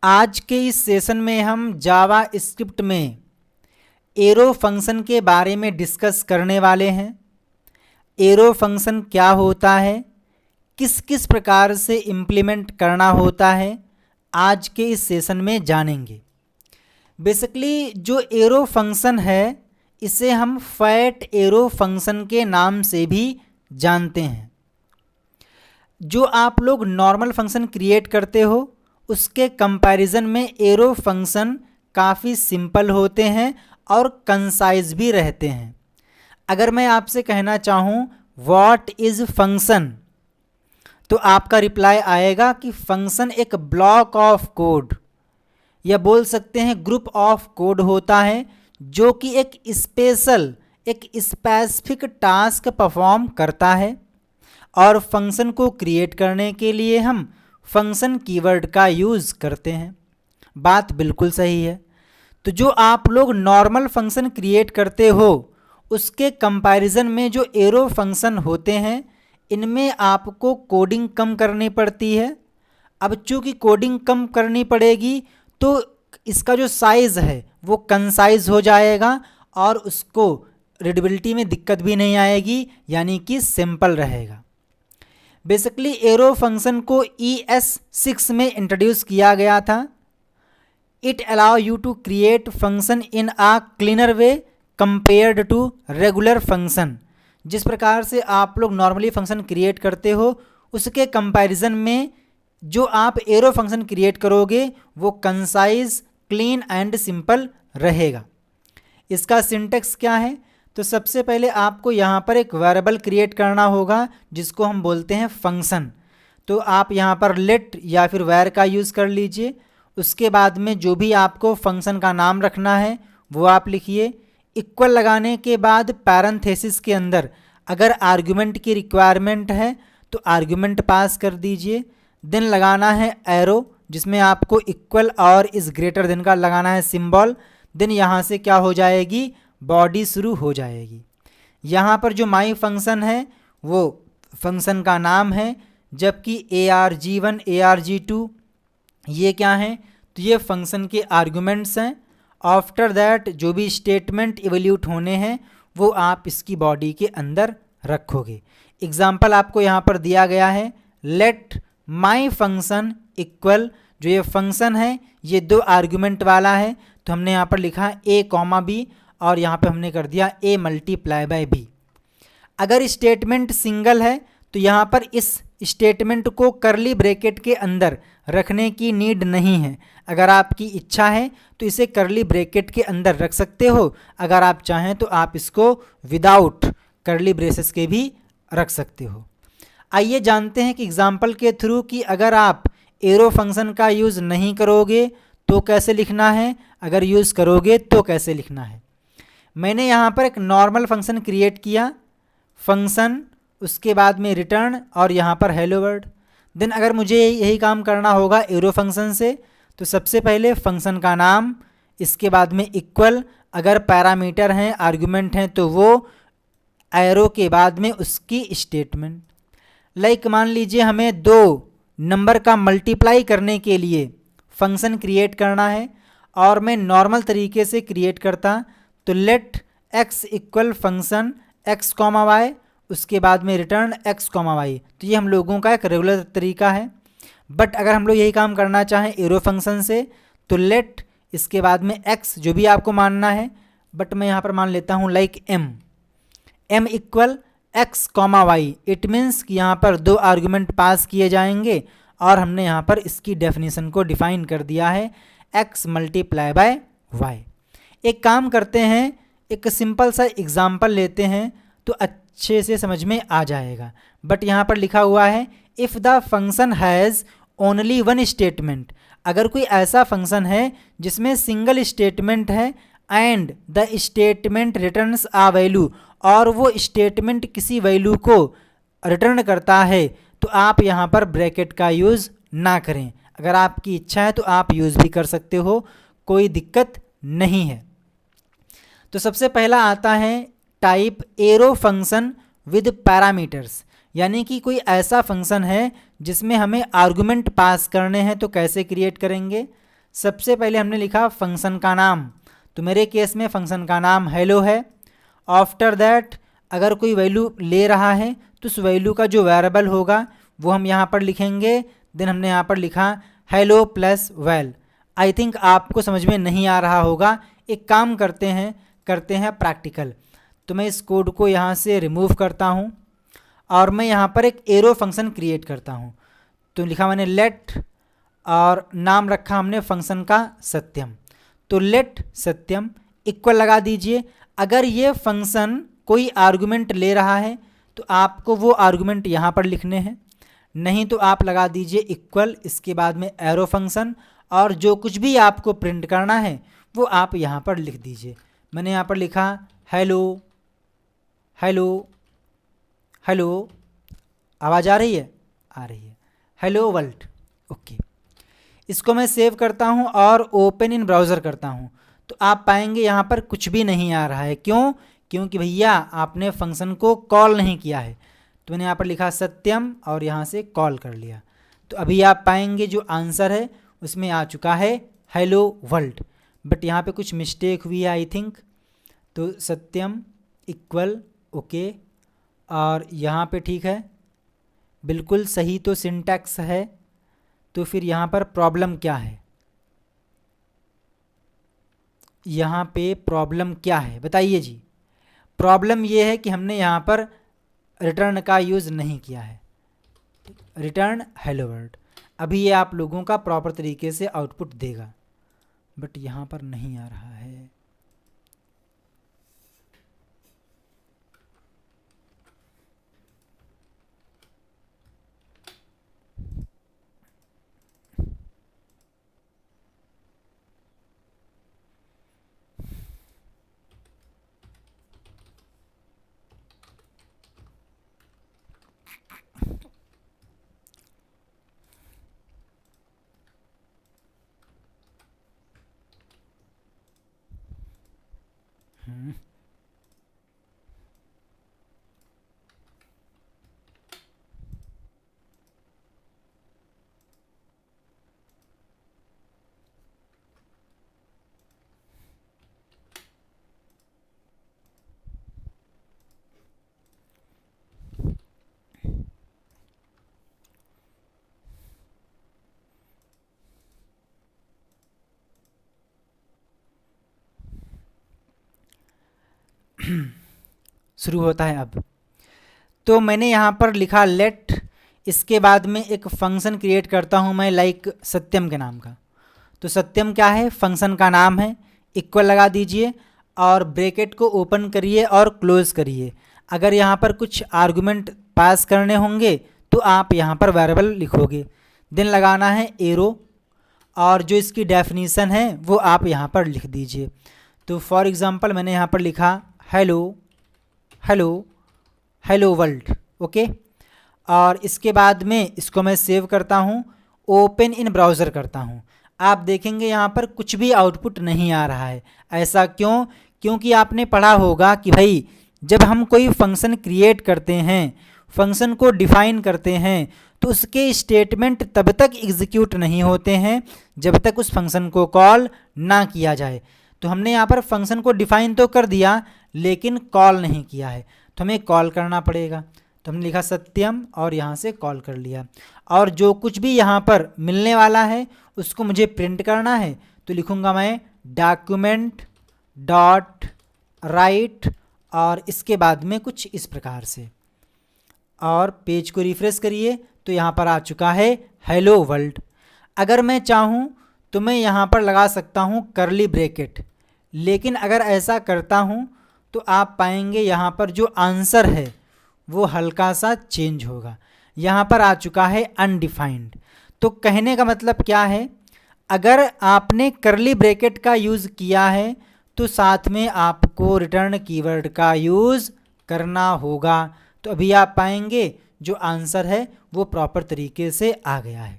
आज के इस सेशन में हम जावा स्क्रिप्ट में एरो फंक्शन के बारे में डिस्कस करने वाले हैं। एरो फंक्शन क्या होता है, किस किस प्रकार से इम्प्लीमेंट करना होता है, आज के इस सेशन में जानेंगे। बेसिकली जो एरो फंक्शन है इसे हम फैट एरो फंक्शन के नाम से भी जानते हैं। जो आप लोग नॉर्मल फंक्शन क्रिएट करते हो उसके कंपैरिजन में एरो फंक्शन काफ़ी सिंपल होते हैं और कंसाइज भी रहते हैं। अगर मैं आपसे कहना चाहूँ व्हाट इज़ फंक्शन, तो आपका रिप्लाई आएगा कि फंक्शन एक ब्लॉक ऑफ कोड या बोल सकते हैं ग्रुप ऑफ कोड होता है जो कि एक स्पेसिफिक टास्क परफॉर्म करता है। और फंक्शन को क्रिएट करने के लिए हम फंक्शन कीवर्ड का यूज़ करते हैं। बात बिल्कुल सही है। तो जो आप लोग नॉर्मल फंक्शन क्रिएट करते हो उसके कंपैरिजन में जो एरो फंक्शन होते हैं इनमें आपको कोडिंग कम करनी पड़ती है। अब चूँकि कोडिंग कम करनी पड़ेगी तो इसका जो साइज़ है वो कंसाइज हो जाएगा और उसको रीडेबिलिटी में दिक्कत भी नहीं आएगी, यानी कि सिंपल रहेगा। बेसिकली एरो फंक्शन को ES6 में इंट्रोड्यूस किया गया था। It allow you to create function in a cleaner way compared to regular function. जिस प्रकार से आप लोग नॉर्मली फंक्शन क्रिएट करते हो उसके कंपैरिजन में जो आप एरो फंक्शन क्रिएट करोगे वो कंसाइज, क्लीन एंड सिंपल रहेगा। इसका सिंटेक्स क्या है? तो सबसे पहले आपको यहाँ पर एक वेरिएबल क्रिएट करना होगा जिसको हम बोलते हैं फंक्शन। तो आप यहाँ पर लेट या फिर वेर का यूज़ कर लीजिए। उसके बाद में जो भी आपको फंक्शन का नाम रखना है वो आप लिखिए। इक्वल लगाने के बाद पैरेंथेसिस के अंदर अगर आर्गुमेंट की रिक्वायरमेंट है तो आर्गुमेंट पास कर दीजिए। देन लगाना है एरो जिसमें आपको इक्वल और इस ग्रेटर देन का लगाना है सिंबल। देन यहाँ से क्या हो जाएगी, बॉडी शुरू हो जाएगी। यहाँ पर जो माई फंक्शन है वो फंक्शन का नाम है, जबकि arg1 arg2 ये क्या हैं, तो ये फंक्शन के आर्गुमेंट्स हैं। आफ्टर दैट जो भी स्टेटमेंट इवैल्यूट होने हैं वो आप इसकी बॉडी के अंदर रखोगे। एग्जाम्पल आपको यहाँ पर दिया गया है, लेट माई फंक्शन इक्वल, जो ये फंक्शन है ये 2 आर्गुमेंट वाला है तो हमने यहाँ पर लिखा a, b और यहाँ पे हमने कर दिया a मल्टीप्लाई बाय b। अगर स्टेटमेंट सिंगल है तो यहाँ पर इस स्टेटमेंट को करली ब्रैकेट के अंदर रखने की नीड नहीं है। अगर आपकी इच्छा है तो इसे करली ब्रैकेट के अंदर रख सकते हो, अगर आप चाहें तो आप इसको विदाउट करली ब्रेसेस के भी रख सकते हो। आइए जानते हैं कि एग्जाम्पल के थ्रू कि अगर आप एरो फंक्शन का यूज़ नहीं करोगे तो कैसे लिखना है, अगर यूज़ करोगे तो कैसे लिखना है। मैंने यहाँ पर एक नॉर्मल फंक्शन क्रिएट किया, फंक्शन, उसके बाद में रिटर्न और यहाँ पर हेलो वर्ल्ड। देन अगर मुझे यही काम करना होगा एरो फंक्शन से तो सबसे पहले फंक्शन का नाम, इसके बाद में इक्वल, अगर पैरामीटर हैं आर्गुमेंट हैं तो वो, एरो के बाद में उसकी स्टेटमेंट। लाइक मान लीजिए हमें 2 नंबर का मल्टीप्लाई करने के लिए फंक्शन क्रिएट करना है और मैं नॉर्मल तरीके से क्रिएट करता तो let x equal function x, y, उसके बाद में रिटर्न x, y। तो ये हम लोगों का एक रेगुलर तरीका है। बट अगर हम लोग यही काम करना चाहें एरो फंक्शन से तो लेट, इसके बाद में x जो भी आपको मानना है, बट मैं यहाँ पर मान लेता हूँ like m equal x, y। It means कि यहाँ पर 2 आर्गुमेंट पास किए जाएंगे और हमने यहाँ पर इसकी डेफिनेशन को डिफाइन कर दिया है x मल्टीप्लाई बाय y। एक काम करते हैं, एक सिंपल सा एग्जाम्पल लेते हैं तो अच्छे से समझ में आ जाएगा। बट यहाँ पर लिखा हुआ है if the function has only 1 statement. अगर कोई ऐसा फंक्शन है जिसमें सिंगल स्टेटमेंट है and the statement returns a value, और वो स्टेटमेंट किसी वैल्यू को रिटर्न करता है, तो आप यहाँ पर ब्रैकेट का यूज़ ना करें। अगर आपकी इच्छा है तो आप यूज़ भी कर सकते हो, कोई दिक्कत नहीं है। तो सबसे पहला आता है type arrow function with parameters, यानी कि कोई ऐसा फंक्शन है जिसमें हमें आर्गुमेंट पास करने हैं तो कैसे क्रिएट करेंगे। सबसे पहले हमने लिखा फंक्शन का नाम, तो मेरे केस में फंक्शन का नाम हेलो है। आफ्टर दैट अगर कोई वैल्यू ले रहा है तो उस वैल्यू का जो वेरिएबल होगा वो हम यहाँ पर लिखेंगे। देन हमने यहाँ पर लिखा hello plus well. I think आपको समझ में नहीं आ रहा होगा, एक काम करते हैं प्रैक्टिकल। तो मैं इस कोड को यहाँ से रिमूव करता हूँ और मैं यहाँ पर एक एरो फंक्शन क्रिएट करता हूँ। तो लिखा मैंने लेट और नाम रखा हमने फंक्शन का सत्यम। तो लेट सत्यम इक्वल लगा दीजिए। अगर ये फंक्शन कोई आर्गुमेंट ले रहा है तो आपको वो आर्गुमेंट यहाँ पर लिखने हैं, नहीं तो आप लगा दीजिए इक्वल, इसके बाद में एरो फंक्शन, और जो कुछ भी आपको प्रिंट करना है वो आप यहाँ पर लिख दीजिए। मैंने यहाँ पर लिखा हेलो हेलो हेलो, आवाज़ आ रही है? आ रही है। Hello world. ओके, इसको मैं सेव करता हूँ और ओपन इन ब्राउज़र करता हूँ। तो आप पाएंगे यहाँ पर कुछ भी नहीं आ रहा है। क्यों? क्योंकि भैया आपने फंक्शन को कॉल नहीं किया है। तो मैंने यहाँ पर लिखा सत्यम और यहाँ से कॉल कर लिया। तो अभी आप पाएंगे जो आंसर है उसमें आ चुका है हेलो वर्ल्ड, बट यहाँ पे कुछ मिस्टेक हुई है आई थिंक। तो सत्यम इक्वल ओके, और यहाँ पे ठीक है, बिल्कुल सही तो सिंटैक्स है। तो फिर यहाँ पर प्रॉब्लम क्या है? यहाँ पे प्रॉब्लम क्या है बताइए जी। प्रॉब्लम ये है कि हमने यहाँ पर रिटर्न का यूज़ नहीं किया है, रिटर्न हेलो वर्ल्ड। अभी ये आप लोगों का प्रॉपर तरीके से आउटपुट देगा, बट यहाँ पर नहीं आ रहा है। शुरू होता है अब। तो मैंने यहाँ पर लिखा लेट, इसके बाद में एक फंक्शन क्रिएट करता हूँ मैं लाइक सत्यम के नाम का। तो सत्यम क्या है? फंक्शन का नाम है। इक्वल लगा दीजिए और ब्रैकेट को ओपन करिए और क्लोज करिए। अगर यहाँ पर कुछ आर्गुमेंट पास करने होंगे तो आप यहाँ पर वेरिएबल लिखोगे। देन लगाना है एरो, और जो इसकी डेफिनीशन है वो आप यहाँ पर लिख दीजिए। तो फॉर एग्ज़ाम्पल मैंने यहाँ पर लिखा hello hello hello world. Okay, और इसके बाद में इसको मैं सेव करता हूँ, ओपन इन ब्राउज़र करता हूँ। आप देखेंगे यहाँ पर कुछ भी आउटपुट नहीं आ रहा है। ऐसा क्यों? क्योंकि आपने पढ़ा होगा कि भाई जब हम कोई फंक्शन क्रिएट करते हैं, फंक्शन को डिफ़ाइन करते हैं, तो उसके स्टेटमेंट तब तक एग्जीक्यूट नहीं होते हैं जब तक उस फंक्शन को कॉल ना किया जाए। तो हमने यहाँ पर फंक्शन को डिफ़ाइन तो कर दिया लेकिन कॉल नहीं किया है, तो हमें कॉल करना पड़ेगा। तो हमने लिखा सत्यम और यहाँ से कॉल कर लिया, और जो कुछ भी यहाँ पर मिलने वाला है उसको मुझे प्रिंट करना है। तो लिखूँगा मैं डॉक्यूमेंट डॉट राइट, और इसके बाद में कुछ इस प्रकार से, और पेज को रिफ्रेश करिए तो यहाँ पर आ चुका है हेलो वर्ल्ड। अगर मैं चाहूँ तो मैं यहाँ पर लगा सकता हूँ करली ब्रैकेट, लेकिन अगर ऐसा करता हूँ तो आप पाएंगे यहाँ पर जो आंसर है वो हल्का सा चेंज होगा। यहाँ पर आ चुका है अनडिफाइंड। तो कहने का मतलब क्या है? अगर आपने करली ब्रैकेट का यूज़ किया है तो साथ में आपको रिटर्न कीवर्ड का यूज़ करना होगा। तो अभी आप पाएंगे जो आंसर है वो प्रॉपर तरीके से आ गया है।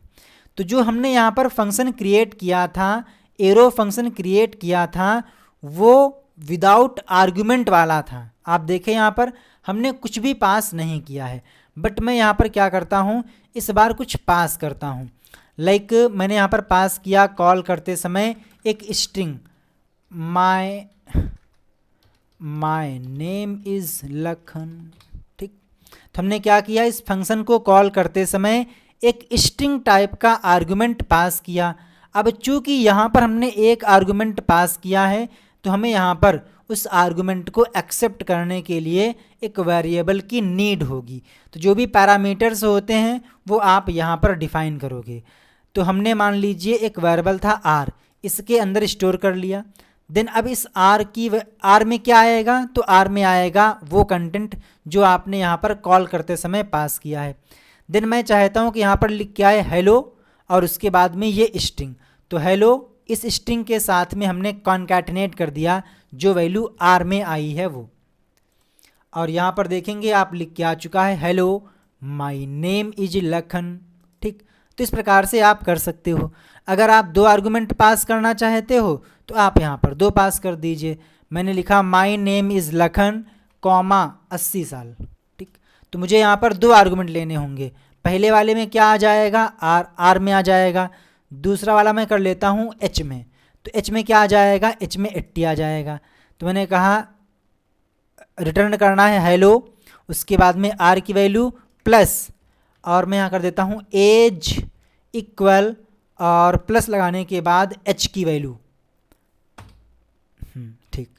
तो जो हमने यहाँ पर फंक्शन क्रिएट किया था, एरो फंक्शन क्रिएट किया था, वो विदाउट आर्गुमेंट वाला था। आप देखें यहाँ पर हमने कुछ भी पास नहीं किया है, बट मैं यहाँ पर क्या करता हूँ, इस बार कुछ पास करता हूँ। लाइक मैंने यहाँ पर पास किया कॉल करते समय एक string my name is Lakhan. ठीक, तो हमने क्या किया, इस फंक्शन को कॉल करते समय एक स्ट्रिंग टाइप का आर्गुमेंट पास किया। अब चूंकि यहाँ पर हमने एक आर्गुमेंट पास किया है तो हमें यहाँ पर उस आर्गुमेंट को एक्सेप्ट करने के लिए एक वेरिएबल की नीड होगी। तो जो भी पैरामीटर्स होते हैं वो आप यहाँ पर डिफाइन करोगे। तो हमने मान लीजिए एक वेरिएबल था आर, इसके अंदर स्टोर कर लिया। देन अब इस आर में क्या आएगा, तो आर में आएगा वो कंटेंट जो आपने यहाँ पर कॉल करते समय पास किया है। देन मैं चाहता हूँ कि यहाँ पर लिख के आए हेलो और उसके बाद में ये स्ट्रिंग। तो हेलो इस स्ट्रिंग के साथ में हमने कॉन्कैटिनेट कर दिया जो वैल्यू आर में आई है वो। और यहाँ पर देखेंगे आप लिख के आ चुका है hello my name is Lakhan. ठीक, तो इस प्रकार से आप कर सकते हो। अगर आप दो आर्गुमेंट पास करना चाहते हो तो आप यहाँ पर दो पास कर दीजिए। मैंने लिखा my name is Lakhan comma 80 साल। ठीक, तो मुझे यहाँ पर दो आर्गुमेंट लेने होंगे। पहले वाले में क्या आ जाएगा, आर में आ जाएगा। दूसरा वाला मैं कर लेता हूँ एच में। तो एच में क्या आ जाएगा, एच में 80 आ जाएगा। तो मैंने कहा रिटर्न करना है हेलो, उसके बाद में आर की वैल्यू प्लस, और मैं यहाँ कर देता हूँ एज इक्वल, और प्लस लगाने के बाद एच की वैल्यू। ठीक,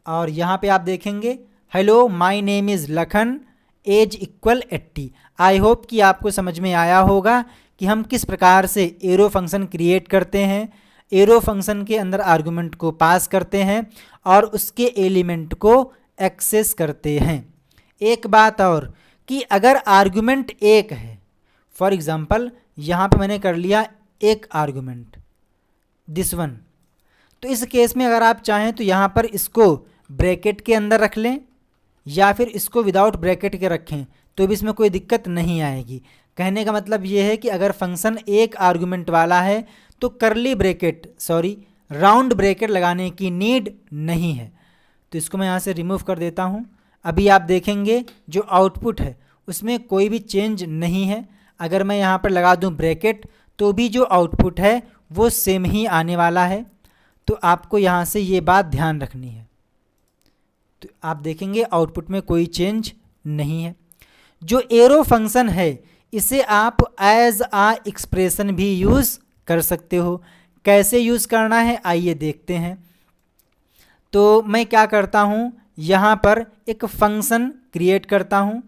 और यहाँ पे आप देखेंगे hello my name is Lakhan age equal 80। I hope कि आपको समझ में आया होगा कि हम किस प्रकार से एरो फंक्शन क्रिएट करते हैं, एरो फंक्शन के अंदर आर्गुमेंट को पास करते हैं और उसके एलिमेंट को एक्सेस करते हैं। एक बात और कि अगर आर्गुमेंट एक है, फॉर एग्जांपल यहाँ पे मैंने कर लिया एक आर्गुमेंट दिस वन, तो इस केस में अगर आप चाहें तो यहाँ पर इसको ब्रैकेट के अंदर रख लें या फिर इसको विदाउट ब्रैकेट के रखें तो भी इसमें कोई दिक्कत नहीं आएगी। कहने का मतलब ये है कि अगर फंक्शन एक आर्गुमेंट वाला है तो करली ब्रैकेट राउंड ब्रैकेट लगाने की नीड नहीं है। तो इसको मैं यहाँ से रिमूव कर देता हूँ। अभी आप देखेंगे जो आउटपुट है उसमें कोई भी चेंज नहीं है। अगर मैं यहाँ पर लगा दूँ ब्रैकेट तो भी जो आउटपुट है वो सेम ही आने वाला है। तो आपको यहाँ से ये बात ध्यान रखनी है। तो आप देखेंगे आउटपुट में कोई चेंज नहीं है। जो एरो फंक्शन है इसे आप एज आ एक्सप्रेशन भी यूज़ कर सकते हो। कैसे यूज़ करना है आइए देखते हैं। तो मैं क्या करता हूँ, यहाँ पर एक फंक्शन क्रिएट करता हूँ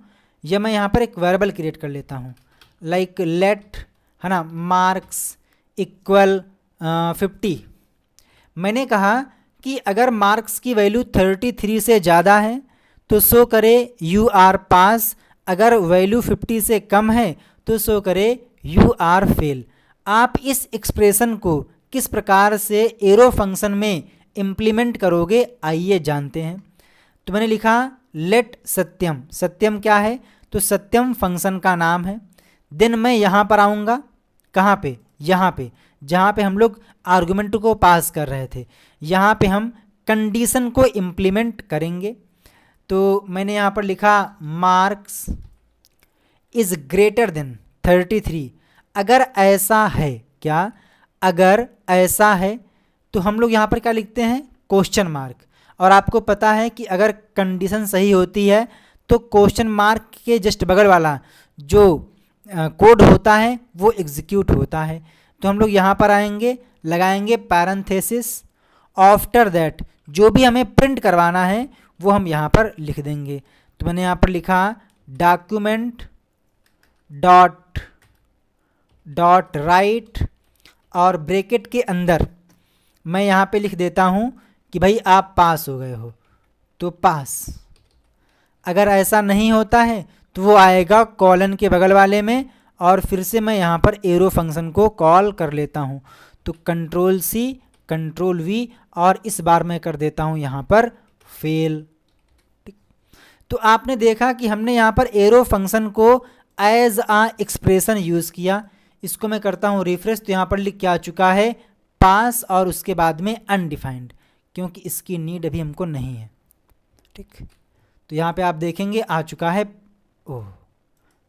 या मैं यहाँ पर एक वेरिएबल क्रिएट कर लेता हूँ लाइक लेट, है ना, मार्क्स इक्वल 50। मैंने कहा कि अगर मार्क्स की वैल्यू 33 से ज़्यादा है तो शो करे यू आर पास, अगर वैल्यू 50 से कम है तो शो करे यू आर फेल। आप इस एक्सप्रेशन को किस प्रकार से एरो फंक्शन में इम्प्लीमेंट करोगे आइए जानते हैं। तो मैंने लिखा लेट सत्यम, सत्यम क्या है, तो सत्यम फंक्शन का नाम है। देन मैं यहाँ पर आऊँगा, कहाँ पे, यहाँ पे जहाँ पे हम लोग आर्गुमेंट को पास कर रहे थे, यहाँ पे हम कंडीशन को इम्प्लीमेंट करेंगे। तो मैंने यहाँ पर लिखा मार्क्स इज़ ग्रेटर देन 33। अगर ऐसा है, क्या, अगर ऐसा है तो हम लोग यहाँ पर क्या लिखते हैं, क्वेश्चन मार्क। और आपको पता है कि अगर कंडीशन सही होती है तो क्वेश्चन मार्क के जस्ट बगल वाला जो कोड होता है वो एग्जीक्यूट होता है। तो हम लोग यहाँ पर आएंगे, लगाएंगे पैरेंथेसिस, आफ्टर दैट जो भी हमें प्रिंट करवाना है वो हम यहाँ पर लिख देंगे। तो मैंने यहाँ पर लिखा डॉक्यूमेंट डॉट राइट, और ब्रैकेट के अंदर मैं यहाँ पे लिख देता हूँ कि भाई आप पास हो गए हो, तो पास। अगर ऐसा नहीं होता है तो वो आएगा कॉलन के बगल वाले में, और फिर से मैं यहाँ पर एरो फंक्शन को कॉल कर लेता हूँ। तो कंट्रोल सी कंट्रोल वी, और इस बार मैं कर देता हूँ यहाँ पर फेल। ठीक, तो आपने देखा कि हमने यहाँ पर एरो फंक्शन को एज आ एक्सप्रेशन यूज़ किया। इसको मैं करता हूँ रिफ्रेश, तो यहाँ पर लिख के आ चुका है पास और उसके बाद में अनडिफाइंड, क्योंकि इसकी नीड अभी हमको नहीं है। ठीक, तो यहाँ पे आप देखेंगे आ चुका है। ओह,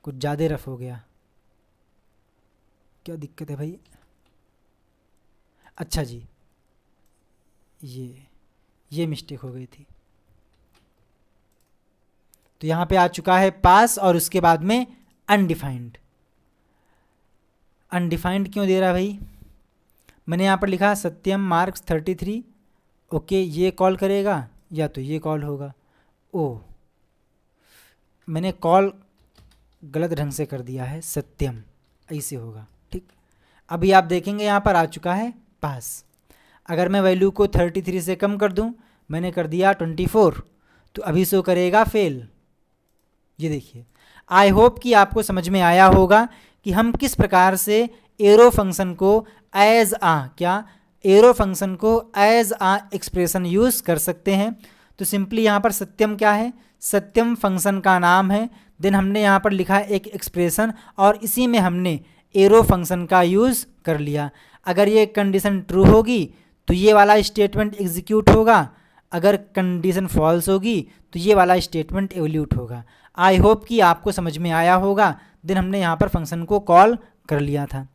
कुछ ज़्यादा रफ हो गया। क्या दिक्कत है भाई? अच्छा जी, ये मिस्टेक हो गई थी। तो यहाँ पे आ चुका है पास और उसके बाद में अनडिफाइंड। अनडिफाइंड क्यों दे रहा है भाई? मैंने यहाँ पर लिखा सत्यम मार्क्स 33। ओके, ये कॉल करेगा या तो ये कॉल होगा। ओह, मैंने कॉल गलत ढंग से कर दिया है, सत्यम ऐसे होगा। ठीक, अभी आप देखेंगे यहाँ पर आ चुका है पास। अगर मैं वैल्यू को 33 से कम कर दूँ, मैंने कर दिया 24, तो अभी शो करेगा फेल। ये देखिए, आई होप कि आपको समझ में आया होगा कि हम किस प्रकार से एरो फंक्शन को एज आ एक्सप्रेशन यूज़ कर सकते हैं। तो सिंपली यहाँ पर सत्यम क्या है? सत्यम फंक्शन का नाम है। देन हमने यहाँ पर लिखा है एक एक्सप्रेशन और इसी में हमने एरो फंक्शन का यूज़ कर लिया। अगर ये कंडीशन ट्रू होगी तो ये वाला स्टेटमेंट एग्जीक्यूट होगा, अगर कंडीशन फॉल्स होगी तो ये वाला स्टेटमेंट एवल्यूट होगा। आई होप कि आपको समझ में आया होगा। देन हमने यहाँ पर फंक्शन को कॉल कर लिया था।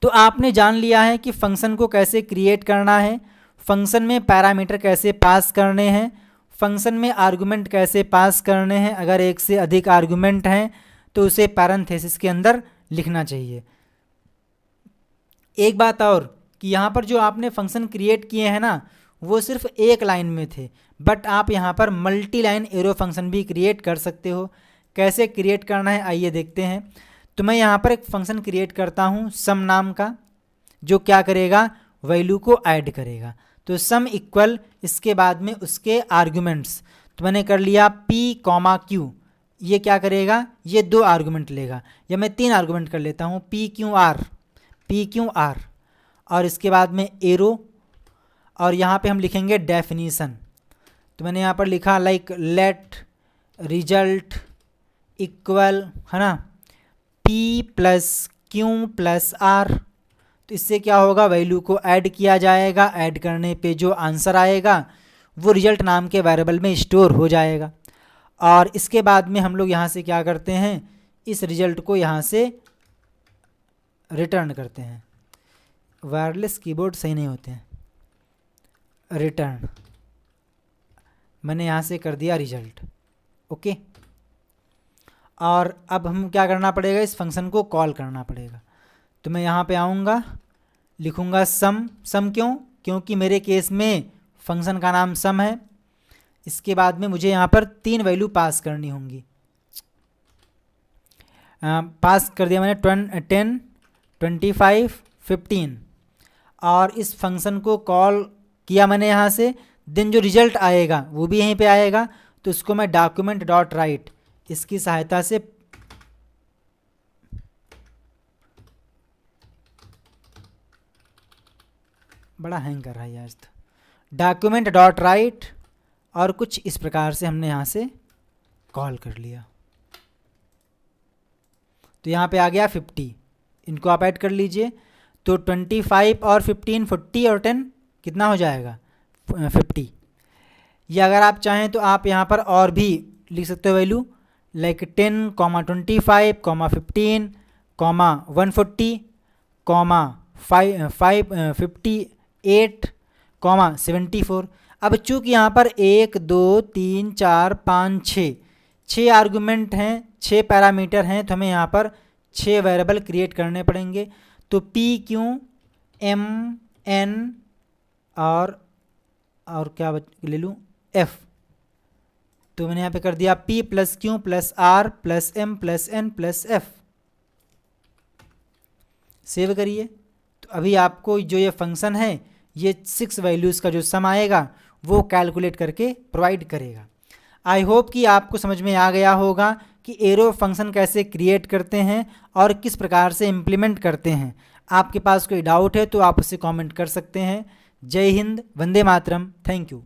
तो आपने जान लिया है कि फंक्शन को कैसे क्रिएट करना है, फंक्शन में पैरामीटर कैसे पास करने हैं, फंक्शन में आर्गुमेंट कैसे पास करने हैं। अगर एक से अधिक आर्गुमेंट हैं तो उसे पैरेंथेसिस के अंदर लिखना चाहिए। एक बात और कि यहाँ पर जो आपने फंक्शन क्रिएट किए हैं ना, वो सिर्फ एक लाइन में थे, बट आप यहाँ पर मल्टी लाइन एरो फंक्शन भी क्रिएट कर सकते हो। कैसे क्रिएट करना है आइए देखते हैं। तो मैं यहाँ पर एक फंक्शन क्रिएट करता हूँ सम नाम का, जो क्या करेगा? वैल्यू को ऐड करेगा। तो सम इक्वल, इसके बाद में उसके आर्गुमेंट्स, तो मैंने कर लिया p, q। ये क्या करेगा? ये 2 आर्गुमेंट लेगा, या मैं 3 आर्गुमेंट कर लेता हूँ, p q r, और इसके बाद में एरो, और यहाँ पे हम लिखेंगे डेफिनीशन। तो मैंने यहाँ पर लिखा लाइक लेट रिजल्ट इक्वल, है ना, p + q + r। तो इससे क्या होगा? वैल्यू को ऐड किया जाएगा, ऐड करने पे जो आंसर आएगा वो रिजल्ट नाम के वेरिएबल में स्टोर हो जाएगा। और इसके बाद में हम लोग यहाँ से क्या करते हैं? इस रिजल्ट को यहाँ से रिटर्न करते हैं। वायरलेस कीबोर्ड सही नहीं होते हैं। रिटर्न, मैंने यहाँ से कर दिया रिजल्ट। ओके, और अब हम क्या करना पड़ेगा? इस फंक्शन को कॉल करना पड़ेगा। तो मैं यहाँ पे आऊँगा, लिखूँगा सम। सम क्यों? क्योंकि मेरे केस में फंक्शन का नाम सम है। इसके बाद में मुझे यहाँ पर 3 वैल्यू पास करनी होंगी। पास कर दिया मैंने 10, 25, 15, और इस फंक्शन को कॉल किया मैंने यहाँ से। देन जो रिजल्ट आएगा वो भी यहीं पे आएगा, तो इसको मैं डॉक्यूमेंट डॉट राइट इसकी सहायता से बड़ा हैंग कर रहा है यार, डॉक्यूमेंट डॉट राइट, और कुछ इस प्रकार से हमने यहाँ से कॉल कर लिया। तो यहाँ पे आ गया 50, इनको आप ऐड कर लीजिए। तो 25 और 15, 40 और 10 कितना हो जाएगा? 50। या अगर आप चाहें तो आप यहाँ पर और भी लिख सकते हो वैल्यू, लाइक 10, 25, 15, 140, 58, 74। अब चूँकि यहाँ पर 1, 2, 3, 4, 5, 6 आर्गुमेंट हैं, 6 पैरामीटर हैं, तो हमें यहाँ पर 6 वेरिएबल क्रिएट करने पड़ेंगे। तो p, q, m, n और क्या ले लूँ? f। तो मैंने यहाँ पे कर दिया p + q + r + m + n + f। Save करिए। तो अभी आपको जो ये फंक्शन है, ये 6 वैल्यूज़ का जो सम आएगा वो कैलकुलेट करके प्रोवाइड करेगा। आई होप कि आपको समझ में आ गया होगा कि एरो फंक्शन कैसे क्रिएट करते हैं और किस प्रकार से इम्प्लीमेंट करते हैं। आपके पास कोई डाउट है तो आप उसे कमेंट कर सकते हैं। जय हिंद, वंदे मातरम, थैंक यू।